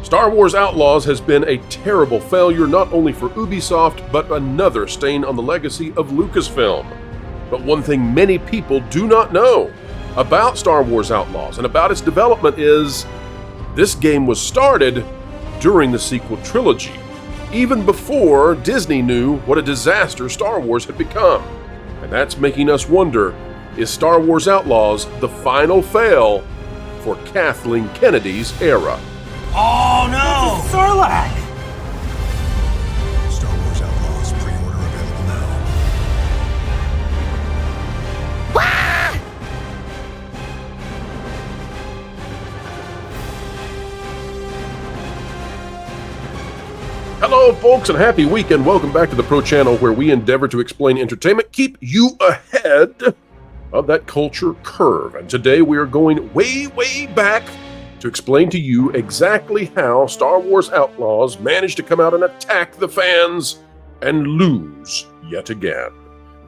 Star Wars Outlaws has been a terrible failure not only for Ubisoft, but another stain on the legacy of Lucasfilm. But one thing many people do not know about Star Wars Outlaws and about its development is this game was started during the sequel trilogy, even before Disney knew what a disaster Star Wars had become. And that's making us wonder, is Star Wars Outlaws the final fail for Kathleen Kennedy's era? Oh no! It's a Sarlacc! Star Wars Outlaws pre-order available now. Hello, folks, and happy weekend. Welcome back to the Pro Channel, where we endeavor to explain entertainment, keep you ahead of that culture curve. And today we are going way, way back to explain to you exactly how Star Wars Outlaws managed to come out and attack the fans and lose yet again.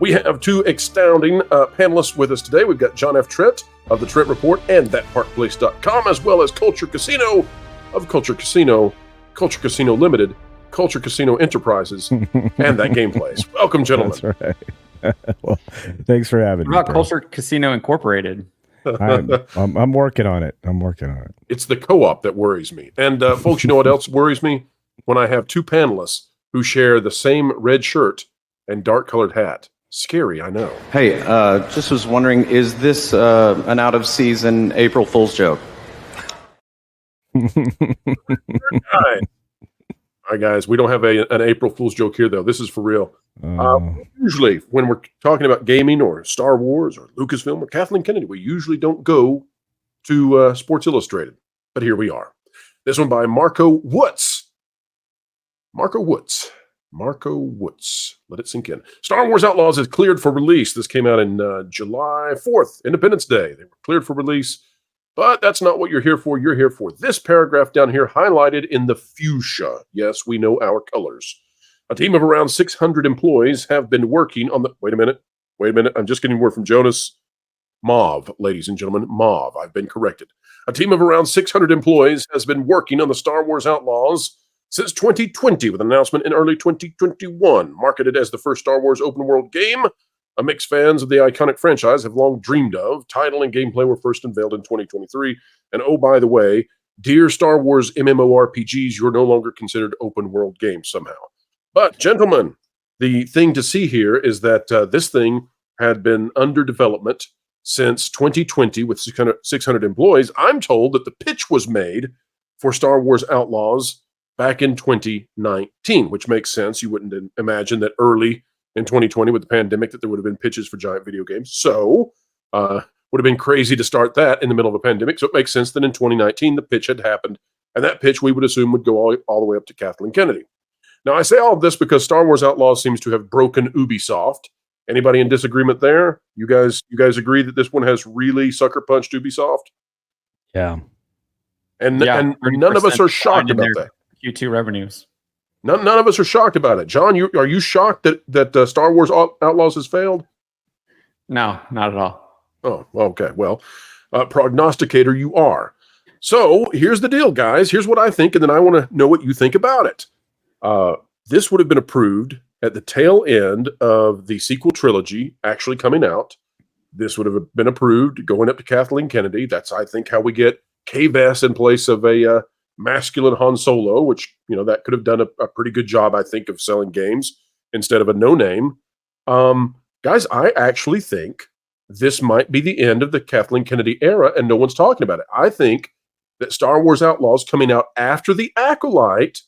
We have two astounding panelists with us today. We've got John F. Trent of the Trent Report and ThatParkPlace.com, as well as Culture Casino of Culture Casino Limited, Culture Casino Enterprises, and That Gameplays. Welcome, gentlemen. That's right. Well, thanks for having me. What about Culture Casino Incorporated? I'm working on it. It's the co-op that worries me. And folks, you know what else worries me? When I have two panelists who share the same red shirt and dark-colored hat. Scary, I know. Hey, just was wondering, is this an out-of-season April Fool's joke? All right, guys, we don't have an April Fool's joke here, though. This is for real. Usually, when we're talking about gaming or Star Wars or Lucasfilm or Kathleen Kennedy, we usually don't go to Sports Illustrated. But here we are. This one by Marco Woods. Marco Woods. Let it sink in. Star Wars Outlaws is cleared for release. This came out in July 4th, Independence Day. They were cleared for release. But that's not what you're here for. You're here for this paragraph down here highlighted in the fuchsia. Yes, we know our colors. A team of around 600 employees have been working on the... Wait a minute. I'm just getting word from Jonas. Mauve, ladies and gentlemen. Mauve. I've been corrected. A team of around 600 employees has been working on the Star Wars Outlaws since 2020 with an announcement in early 2021. Marketed as the first Star Wars open-world game, a mix fans of the iconic franchise have long dreamed of. Title and gameplay were first unveiled in 2023. And oh, by the way, dear Star Wars MMORPGs, you're no longer considered open-world games somehow. But, gentlemen, the thing to see here is that this thing had been under development since 2020 with 600 employees. I'm told that the pitch was made for Star Wars Outlaws back in 2019, which makes sense. You wouldn't imagine that early in 2020 with the pandemic that there would have been pitches for giant video games. So would have been crazy to start that in the middle of a pandemic. So it makes sense that in 2019 the pitch had happened. And that pitch we would assume would go all the way up to Kathleen Kennedy. Now I say all of this because Star Wars Outlaws seems to have broken Ubisoft. Anybody in disagreement there? You guys agree that this one has really sucker punched Ubisoft? Yeah. And none of us are shocked about that. Q2 revenues. None of us are shocked about it. John, are you shocked that Star Wars Outlaws has failed? No, not at all. Oh, okay. Well, prognosticator you are. So here's the deal, guys. Here's what I think, and then I want to know what you think about it. This would have been approved at the tail end of the sequel trilogy actually coming out. This would have been approved going up to Kathleen Kennedy. That's, I think, how we get K-Vess in place of a masculine Han Solo, which, that could have done a pretty good job, I think, of selling games instead of a no-name. Guys, I actually think this might be the end of the Kathleen Kennedy era, and no one's talking about it. I think that Star Wars Outlaws coming out after The Acolyte,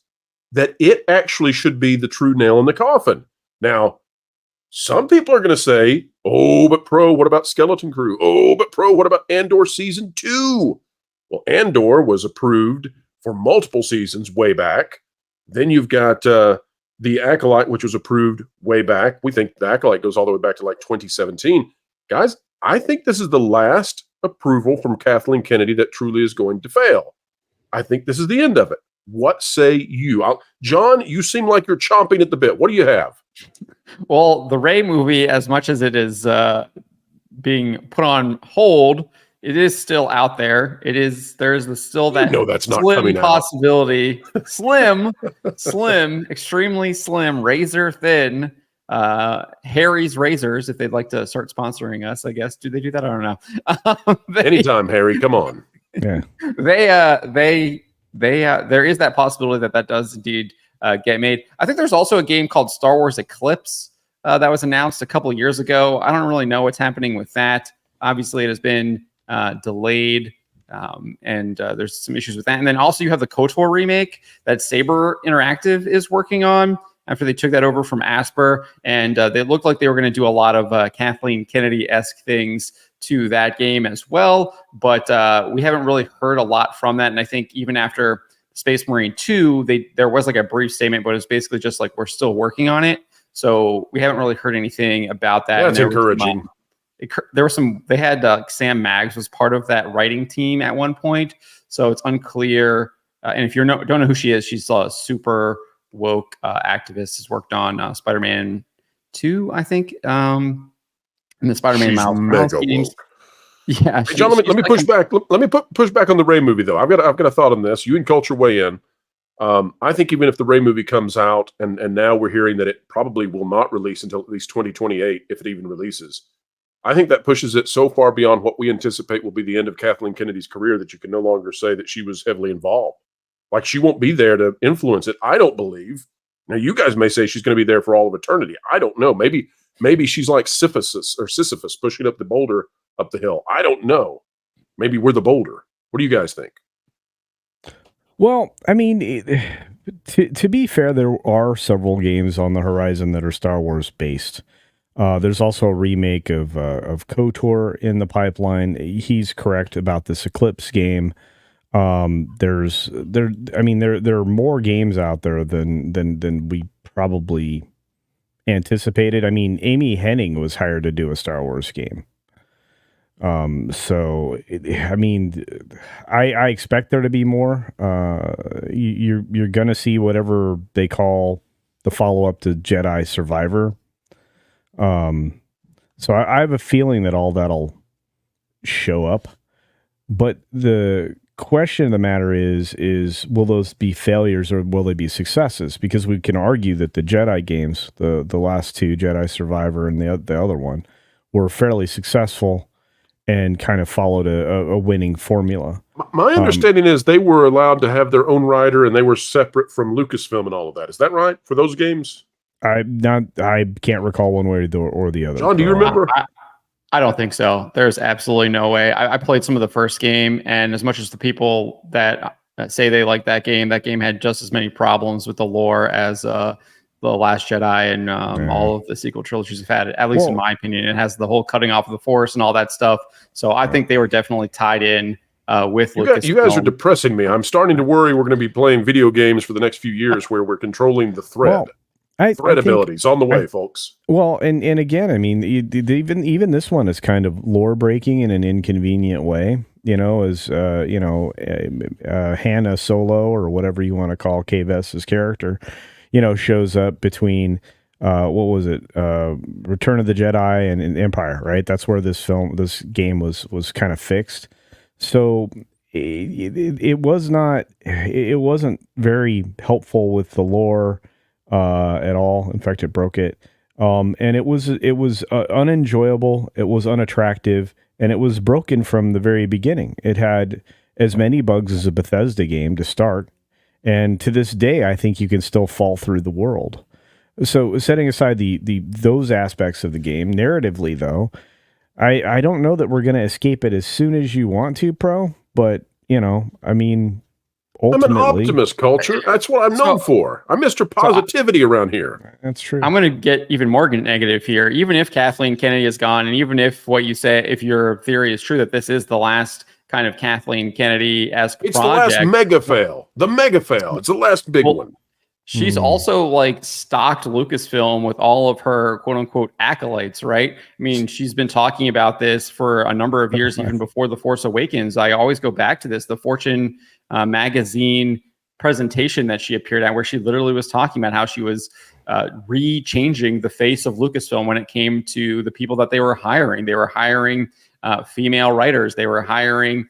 that it actually should be the true nail in the coffin. Now, some people are going to say, oh, but Pro, what about Skeleton Crew? Oh, but Pro, what about Andor Season 2? Well, Andor was approved for multiple seasons way back. Then you've got The Acolyte, which was approved way back. We think The Acolyte goes all the way back to like 2017. Guys, I think this is the last approval from Kathleen Kennedy that truly is going to fail. I think this is the end of it. What say you? John, you seem like you're chomping at the bit. What do you have? Well, the Rey movie, as much as it is being put on hold, it is still out there. There's still that that's not slim coming out. possibility. Slim, extremely slim, razor thin. Harry's Razors, if they'd like to start sponsoring us, I guess. Do they do that? I don't know. Anytime, Harry, come on. Yeah. There is that possibility that does indeed get made. I think there's also a game called Star Wars Eclipse that was announced a couple of years ago. I don't really know what's happening with that. Obviously, it has been delayed, and there's some issues with that. And then also you have the KOTOR remake that Saber Interactive is working on after they took that over from Asper, and they looked like they were going to do a lot of Kathleen Kennedy-esque things to that game as well, but we haven't really heard a lot from that. And I think even after Space Marine 2, there was like a brief statement, but it's basically just like, we're still working on it. So we haven't really heard anything about that. That's encouraging. They had Sam Maggs was part of that writing team at one point. So it's unclear. And if you don't know who she is, she's a super woke activist, has worked on Spider-Man 2, I think. And the Spider-Man Miles games. Yeah, hey, John, let me push back. Let me push back on the Ray movie, though. I've got a thought on this. You and Culture weigh in. I think even if the Ray movie comes out, and now we're hearing that it probably will not release until at least 2028, if it even releases, I think that pushes it so far beyond what we anticipate will be the end of Kathleen Kennedy's career that you can no longer say that she was heavily involved. Like, she won't be there to influence it, I don't believe. Now, you guys may say she's going to be there for all of eternity. I don't know. Maybe she's like Sisyphus pushing up the boulder up the hill. I don't know. Maybe we're the boulder. What do you guys think? Well, I mean, to be fair, there are several games on the horizon that are Star Wars based. There's also a remake of KOTOR in the pipeline. He's correct about this Eclipse game. There are more games out there than we probably anticipated. I mean, Amy Hennig was hired to do a Star Wars game. I expect there to be more. You're gonna see whatever they call the follow-up to Jedi Survivor. So I have a feeling that all that'll show up, but the question of the matter is will those be failures or will they be successes? Because we can argue that the Jedi games, the last two, Jedi Survivor and the other one, were fairly successful and kind of followed a winning formula. My understanding is they were allowed to have their own writer and they were separate from Lucasfilm and all of that. Is that right for those games? I can't recall one way or the other. John, do you remember? I don't think so. There's absolutely no way. I played some of the first game, and as much as the people that say they like that game had just as many problems with the lore as The Last Jedi and all of the sequel trilogies have had, at least in my opinion. It has the whole cutting off of the Force and all that stuff. So I think they were definitely tied in with Lucasfilm. You guys are depressing me. I'm starting to worry we're going to be playing video games for the next few years where we're controlling the thread. Thread abilities on the way, folks. Well, and again, I mean, even this one is kind of lore breaking in an inconvenient way. As Hannah Solo or whatever you want to call Kay Vess's character, shows up between what was it, Return of the Jedi and Empire, right? That's where this game was kind of fixed. So it wasn't very helpful with the lore at all. In fact, it broke it. And it was unenjoyable. It was unattractive, and it was broken from the very beginning. It had as many bugs as a Bethesda game to start. And to this day, I think you can still fall through the world. So setting aside those aspects of the game, narratively though, I don't know that we're going to escape it as soon as you want to, Pro. But ultimately, I'm an optimist, Culture. That's what I'm known for. I'm Mr. Positivity around here. That's true. I'm going to get even more negative here. Even if Kathleen Kennedy is gone, and even if what you say, if your theory is true that this is the last kind of Kathleen Kennedy-esque project. It's the last mega fail. The mega fail. It's the last big one. She's also stocked Lucasfilm with all of her quote unquote accolades, right? I mean, she's been talking about this for a number of years, even before The Force Awakens. I always go back to this, the Fortune magazine presentation that she appeared at, where she literally was talking about how she was re-changing the face of Lucasfilm when it came to the people that they were hiring. They were hiring female writers. They were hiring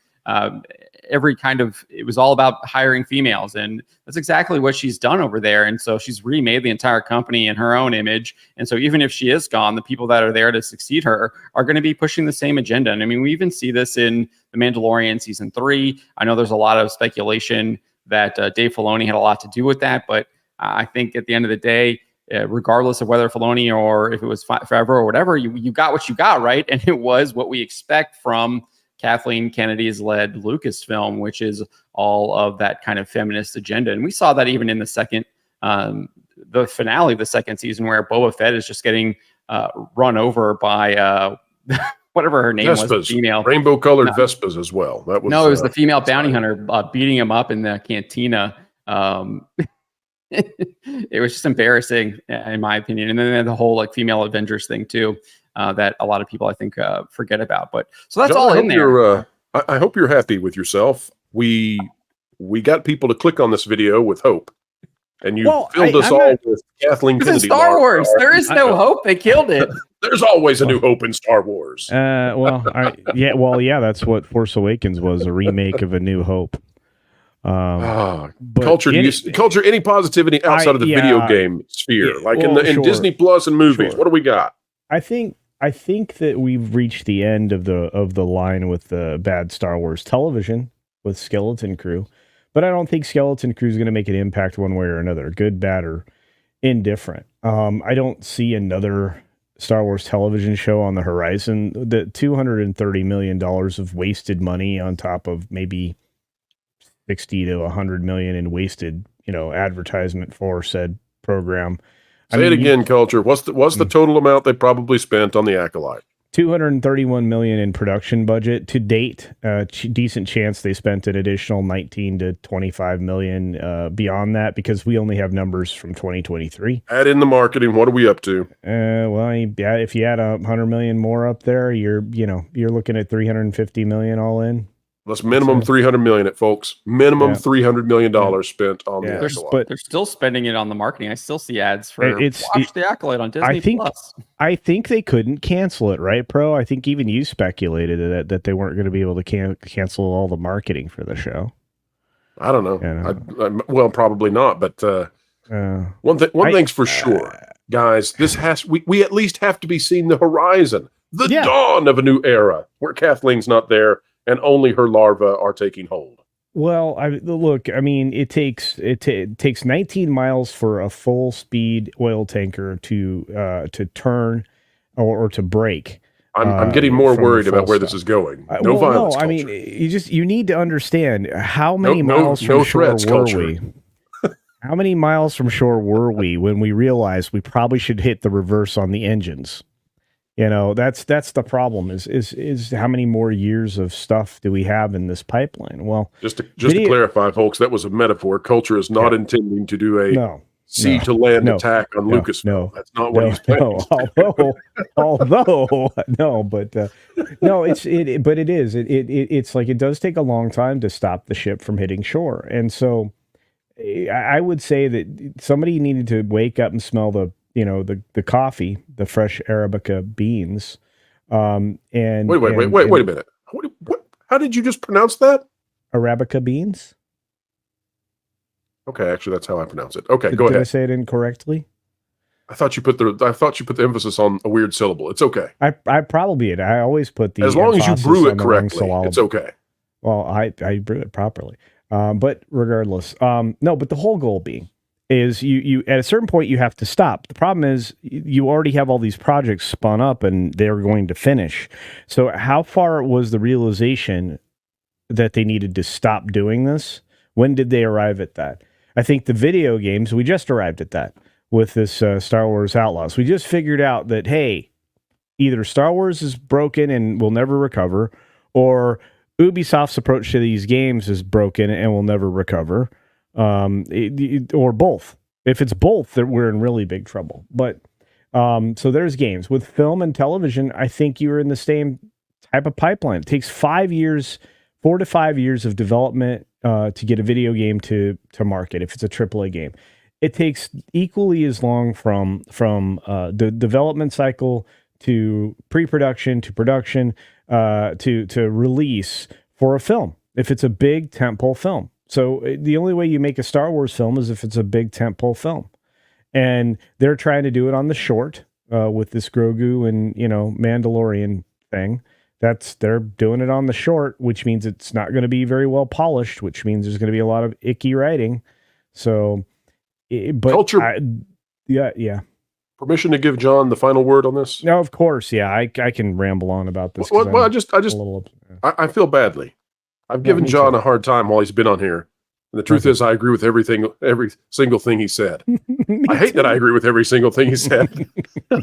it was all about hiring females, and that's exactly what she's done over there. And so she's remade the entire company in her own image. And so even if she is gone, the people that are there to succeed her are going to be pushing the same agenda. And I mean, we even see this in The Mandalorian season 3. I know there's a lot of speculation that Dave Filoni had a lot to do with that, but I think at the end of the day, regardless of whether Filoni or if it was Forever or whatever, you got what you got, right? And it was what we expect from Kathleen Kennedy's led Lucasfilm, which is all of that kind of feminist agenda. And we saw that even in the finale of the second season, where Boba Fett is just getting run over by whatever her name Vespas, was, female. rainbow-colored Vespas as well. That was it was the female bounty hunter beating him up in the cantina. It was just embarrassing, in my opinion. And then the whole like female Avengers thing too. That a lot of people, I think, forget about. But so that's John, all in there. I hope you're happy with yourself. We got people to click on this video with hope, and you filled us all with Kathleen Kennedy. This is Star Wars. There is no hope. They killed it. There's always a new hope in Star Wars. Yeah, that's what Force Awakens was, a remake of A New Hope. Culture, any positivity outside of the video game sphere, in Disney Plus and movies. Sure. What do we got? I think that we've reached the end of the line with the bad Star Wars television with Skeleton Crew, but I don't think Skeleton Crew is going to make an impact one way or another, good, bad, or indifferent. I don't see another Star Wars television show on the horizon. The $230 million of wasted money on top of maybe 60 to 100 million in wasted, advertisement for said program. Say it again, Culture. What's the total amount they probably spent on the Acolyte? $231 million in production budget to date. Decent chance they spent an additional 19 to 25 million beyond that, because we only have numbers from 2023. Add in the marketing. What are we up to? If you add 100 million more up there, you're looking at 350 million all in. That's minimum 300 million, folks. Minimum $300 million spent on the Acolyte. But they're still spending it on the marketing. I still see ads for watch the Acolyte on Disney Plus. I think they couldn't cancel it, right, Pro? I think even you speculated that they weren't going to be able to cancel all the marketing for the show. I don't know. Well, probably not. But one thing's for sure, guys. We at least have to be seeing the horizon, the dawn of a new era where Kathleen's not there, and only her larvae are taking hold. Well, it takes 19 miles for a full speed oil tanker to turn or to brake. I'm getting more worried about where this is going. No violence. No, you need to understand how many miles from shore were we? How many miles from shore were we when we realized we probably should hit the reverse on the engines? That's the problem is how many more years of stuff do we have in this pipeline? Well, just to clarify, folks, that was a metaphor. Culture is not intending to do a sea to land attack on Lucasfilm. No, that's not what he's planning. It's like it does take a long time to stop the ship from hitting shore, and so I would say that somebody needed to wake up and smell the coffee, the fresh Arabica beans. And wait a minute. What? How did you just pronounce that? Arabica beans. Okay, actually, that's how I pronounce it. Okay, go ahead. Did I say it incorrectly? I thought you put the emphasis on a weird syllable. It's okay. I probably did. I always put the as long as you brew it correctly. It's okay. Well, I brew it properly. But regardless, but the whole goal being is you at a certain point you have to stop. The problem is you already have all these projects spun up and they're going to finish. So how far was the realization that they needed to stop doing this? When did they arrive at that? I think the video games, we just arrived at that with this Star Wars Outlaws. We just figured out that, hey, either Star Wars is broken and will never recover, or Ubisoft's approach to these games is broken and will never recover. Or both. If it's both, then we're in really big trouble. But so there's games. With film and television, I think you're in the same type of pipeline. It takes 4 to 5 years of development to get a video game to market if it's a AAA game. It takes equally as long from the development cycle to pre-production to production to release for a film if it's a big tentpole film. So the only way you make a Star Wars film is if it's a big tentpole film, and they're trying to do it on the short with this Grogu and Mandalorian thing. They're doing it on the short, which means it's not going to be very well polished, which means there's going to be a lot of icky writing. So, but Culture. Yeah. Permission to give John the final word on this? No, of course. Yeah, I can ramble on about this. Well, I feel badly. I've given John a hard time while he's been on here. And the truth is, I agree with every single thing he said. I hate that I agree with every single thing he said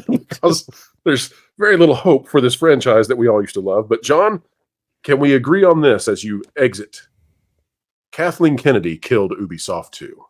because there's very little hope for this franchise that we all used to love. But John, can we agree on this as you exit? Kathleen Kennedy killed Ubisoft too.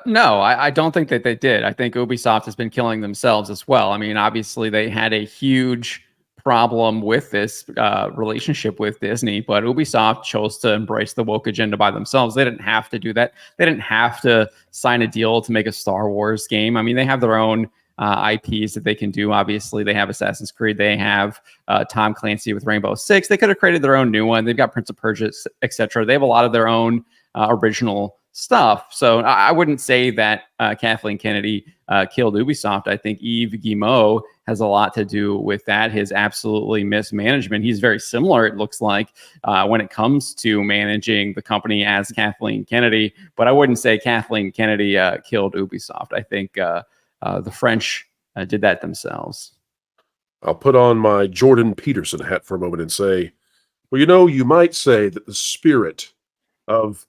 No, I don't think that they did. I think Ubisoft has been killing themselves as well. I mean, obviously they had a huge problem with this relationship with Disney, but Ubisoft chose to embrace the woke agenda by themselves. They didn't have to do that. They didn't have to sign a deal to make a Star Wars game. I mean, they have their own IPs that they can do. Obviously, they have Assassin's Creed. They have Tom Clancy with Rainbow Six. They could have created their own new one. They've got Prince of Persia, etc. They have a lot of their own original stuff. So I wouldn't say that Kathleen Kennedy killed Ubisoft. I think Yves Guillemot has a lot to do with that. His absolutely mismanagement. He's very similar, it looks like, when it comes to managing the company as Kathleen Kennedy. But I wouldn't say Kathleen Kennedy killed Ubisoft. I think the French did that themselves. I'll put on my Jordan Peterson hat for a moment and say, well, you might say that the spirit of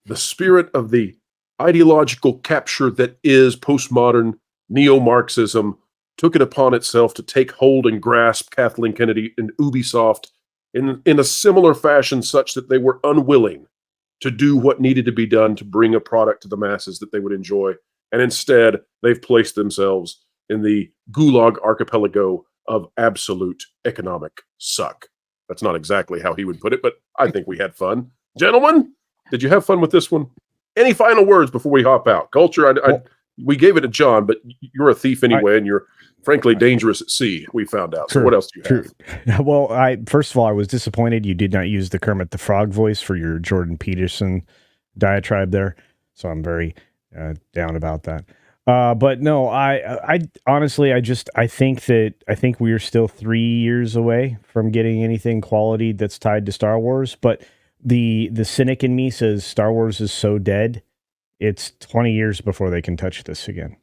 the ideological capture that is postmodern neo-Marxism took it upon itself to take hold and grasp Kathleen Kennedy and Ubisoft in a similar fashion, such that they were unwilling to do what needed to be done to bring a product to the masses that they would enjoy. And instead, they've placed themselves in the Gulag archipelago of absolute economic suck. That's not exactly how he would put it, but I think we had fun. Gentlemen, did you have fun with this one? Any final words before we hop out? Culture, we gave it to John, but you're a thief anyway, and you're frankly dangerous at sea, we found out. So what else do you have? Well, first of all, I was disappointed you did not use the Kermit the Frog voice for your Jordan Peterson diatribe there. So I'm very down about that. But no, I honestly, I think we are still 3 years away from getting anything quality that's tied to Star Wars. But the cynic in me says Star Wars is so dead, it's 20 years before they can touch this again.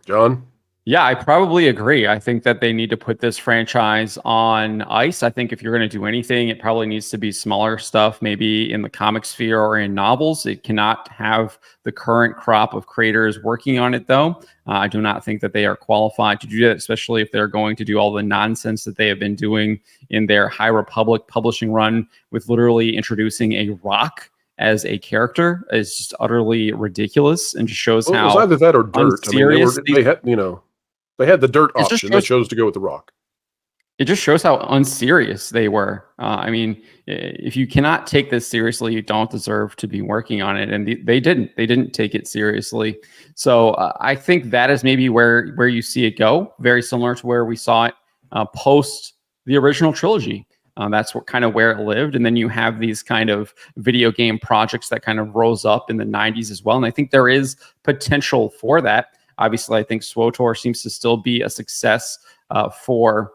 John? Yeah, I probably agree. I think that they need to put this franchise on ice. I think if you're going to do anything, it probably needs to be smaller stuff, maybe in the comic sphere or in novels. It cannot have the current crop of creators working on it, though. I do not think that they are qualified to do that, especially if they're going to do all the nonsense that they have been doing in their High Republic publishing run with literally introducing a rock as a character. Is just utterly ridiculous and just shows how it was either that or dirt. Unserious They had the dirt option. They chose to go with the rock. It just shows how unserious they were. I mean, if you cannot take this seriously, you don't deserve to be working on it. And they didn't. They didn't take it seriously. So I think that is maybe where you see it go. Very similar to where we saw it post the original trilogy. That's kind of where it lived. And then you have these kind of video game projects that kind of rose up in the 90s as well. And I think there is potential for that. Obviously, I think SWTOR seems to still be a success for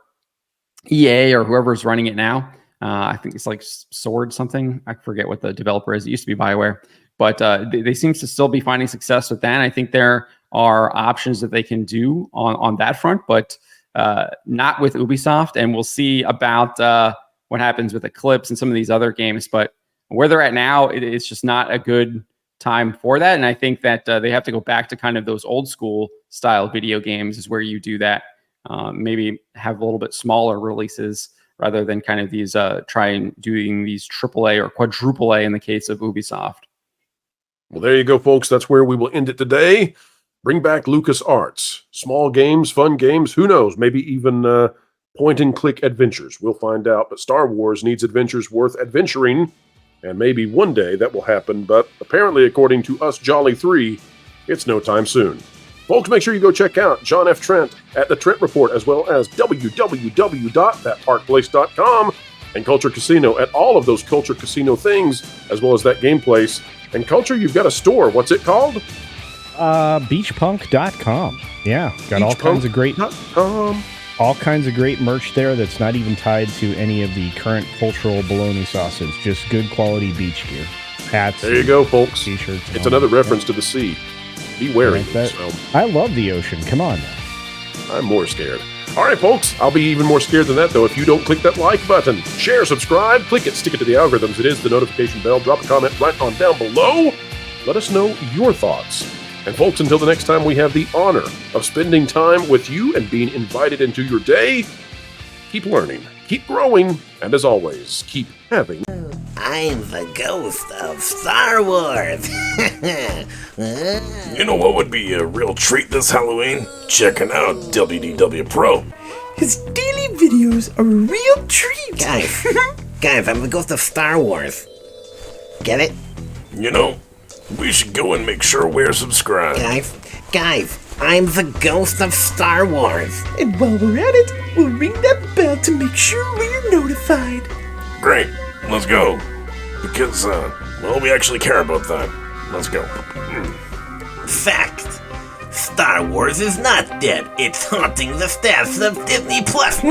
EA or whoever's running it now. I think it's like Sword something. I forget what the developer is. It used to be BioWare. But they seem to still be finding success with that. And I think there are options that they can do on that front, but not with Ubisoft. And we'll see about what happens with Eclipse and some of these other games. But where they're at now, it's just not a good time for that. And I think that they have to go back to kind of those old school style video games is where you do that. Maybe have a little bit smaller releases rather than kind of these doing these AAA or quadruple A in the case of Ubisoft. Well, there you go, folks. That's where we will end it today. Bring back LucasArts. Small games, fun games. Who knows? Maybe even point-and-click adventures. We'll find out. But Star Wars needs adventures worth adventuring. And maybe one day that will happen. But apparently, according to us Jolly 3, it's no time soon. Folks, make sure you go check out John F. Trent at The Trent Report, as well as www.thatparkplace.com, and Culture Casino at all of those Culture Casino things, as well as that game place. And Culture, you've got a store. What's it called? Beachpunk.com. Yeah, got all kinds of great merch there that's not even tied to any of the current cultural baloney sauces. Just good quality beach gear. Hats. There you go, folks. T-shirts. It's another reference to the sea. Be wary. So. I love the ocean. Come on now. I'm more scared. All right, folks. I'll be even more scared than that, though, if you don't click that like button. Share, subscribe, click it, stick it to the algorithms. It is the notification bell. Drop a comment right on down below. Let us know your thoughts. And, folks, until the next time we have the honor of spending time with you and being invited into your day, keep learning, keep growing, and, as always, keep having... I'm the ghost of Star Wars. You know what would be a real treat this Halloween? Checking out WDW Pro. His daily videos are a real treat. Guys, I'm the ghost of Star Wars. Get it? You know, we should go and make sure we're subscribed. Guys, I'm the ghost of Star Wars. And while we're at it, we'll ring that bell to make sure we're notified. Great, let's go. Because, well, we actually care about that. Let's go. Fact. Star Wars is not dead. It's haunting the staffs of Disney Plus.